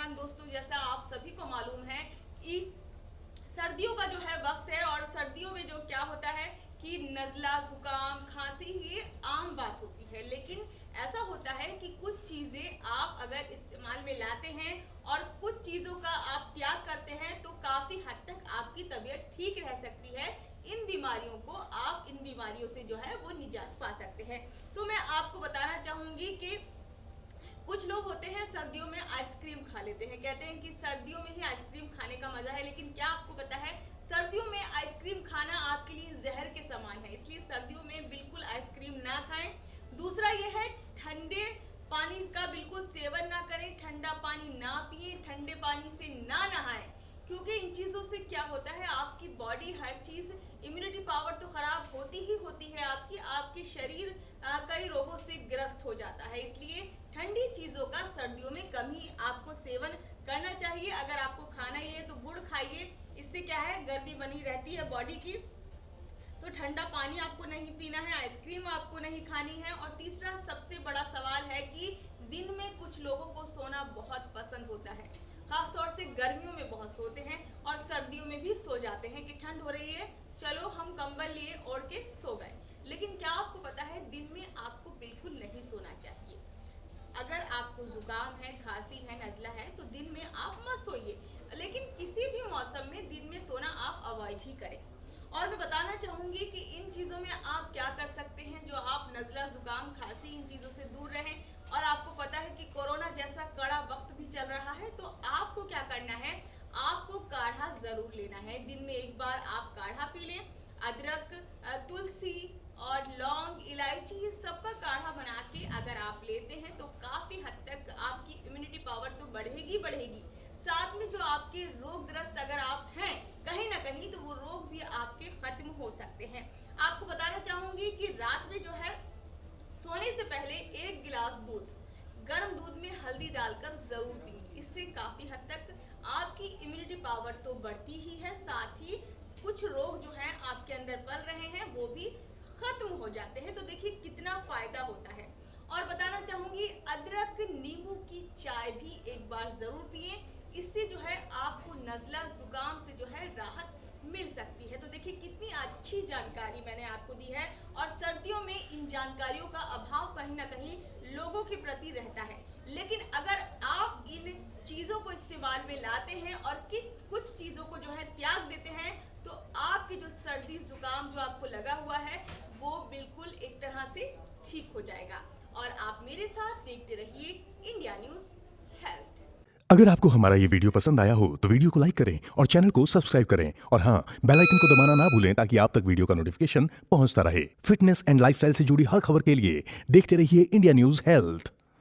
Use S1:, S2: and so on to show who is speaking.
S1: नौजवान दोस्तों, जैसा आप सभी को मालूम है कि सर्दियों का जो है वक्त है और सर्दियों में जो क्या होता है कि नज़ला, जुकाम, खांसी ये आम बात होती है। लेकिन ऐसा होता है कि कुछ चीज़ें आप अगर इस्तेमाल में लाते हैं और कुछ चीज़ों का आप त्याग करते हैं तो काफ़ी हद तक आपकी तबीयत ठीक रह सकती है। इन बीमारियों से जो है वो निजात पा सकते हैं। तो मैं आपको बताना चाहूँगी कि कुछ लोग होते हैं सर्दियों में आइसक्रीम खा लेते हैं, कहते हैं कि सर्दियों में ही आइसक्रीम खाने का मजा है। लेकिन क्या आपको पता है सर्दियों में आइसक्रीम खाना आपके लिए जहर के समान है, इसलिए सर्दियों में बिल्कुल आइसक्रीम ना खाएं। दूसरा यह है ठंडे पानी का बिल्कुल सेवन ना करें, ठंडा पानी ना पिए, ठंडे पानी से ना नहाएं, क्योंकि इन चीज़ों से क्या होता है आपकी बॉडी हर चीज़ इम्यूनिटी पावर तो ख़राब होती ही होती है आपकी शरीर कई रोगों से ग्रस्त हो जाता है। इसलिए ठंडी चीज़ों का सर्दियों में कम ही आपको सेवन करना चाहिए। अगर आपको खाना ही है तो गुड़ खाइए, इससे क्या है गर्मी बनी रहती है बॉडी की। तो ठंडा पानी आपको नहीं पीना है, आइसक्रीम आपको नहीं खानी है। और तीसरा सबसे बड़ा सवाल है कि दिन में कुछ लोगों को सोना बहुत पसंद होता है, खासतौर से गर्मियों में बहुत सोते हैं और सर्दियों में भी सो जाते हैं कि ठंड हो रही है चलो हम कंबल लिए ओढ़ के सो गए। लेकिन क्या आपको पता है दिन में आपको बिल्कुल नहीं सोना चाहिए। अगर आपको जुकाम है, खांसी है, नज़ला है तो दिन में आप मत सोइए, लेकिन किसी भी मौसम में दिन में सोना आप अवॉइड ही करें। और मैं बताना चाहूँगी कि इन चीज़ों में आप क्या कर सकते हैं जो आप नज़ला, जुकाम, खांसी इन चीज़ों से दूर रहें। और आपको पता है कि कोरोना जैसा कड़ा वक्त भी चल रहा है, तो आपको क्या करना है, आपको काढ़ा ज़रूर लेना है। दिन में एक बार आप काढ़ा पी लें। अदरक, तुलसी और लौंग, इलायची ये सबका काढ़ा बना के अगर आप लेते हैं तो काफ़ी हद तक आपकी इम्यूनिटी पावर तो बढ़ेगी। साथ में जो आपके रोगग्रस्त अगर आप हैं कहीं ना कहीं तो वो रोग भी आपके खत्म हो सकते हैं। आपको बताना चाहूँगी कि रात में जो है सोने से पहले 1 गिलास दूध, गर्म दूध में हल्दी डालकर ज़रूर पिए। इससे काफ़ी हद तक आपकी इम्यूनिटी पावर तो बढ़ती ही है, साथ ही कुछ रोग जो हैं आपके अंदर पल रहे हैं वो भी खत्म हो जाते हैं। तो देखिए कितना फ़ायदा होता है। और बताना चाहूँगी अदरक नींबू की चाय भी एक बार ज़रूर पिए, इससे जो है आपको नज़ला, जुकाम से जो है राहत मिल सकती है। तो देखिए कितनी अच्छी जानकारी मैंने आपको दी है। और सर्दियों में इन जानकारियों का अभाव कहीं ना कहीं लोगों के प्रति रहता है, लेकिन अगर आप इन चीज़ों को इस्तेमाल में लाते हैं और कुछ चीज़ों को जो है त्याग देते हैं तो आपकी जो सर्दी जुकाम जो आपको लगा हुआ है वो बिल्कुल एक तरह से ठीक हो जाएगा। और आप मेरे साथ देखते रहिए इंडिया न्यूज़ हेल्थ।
S2: अगर आपको हमारा ये वीडियो पसंद आया हो तो वीडियो को लाइक करें और चैनल को सब्सक्राइब करें और हाँ, बेल आइकन को दबाना ना भूलें ताकि आप तक वीडियो का नोटिफिकेशन पहुंचता रहे। फिटनेस एंड लाइफस्टाइल से जुड़ी हर खबर के लिए देखते रहिए इंडिया न्यूज़ हेल्थ।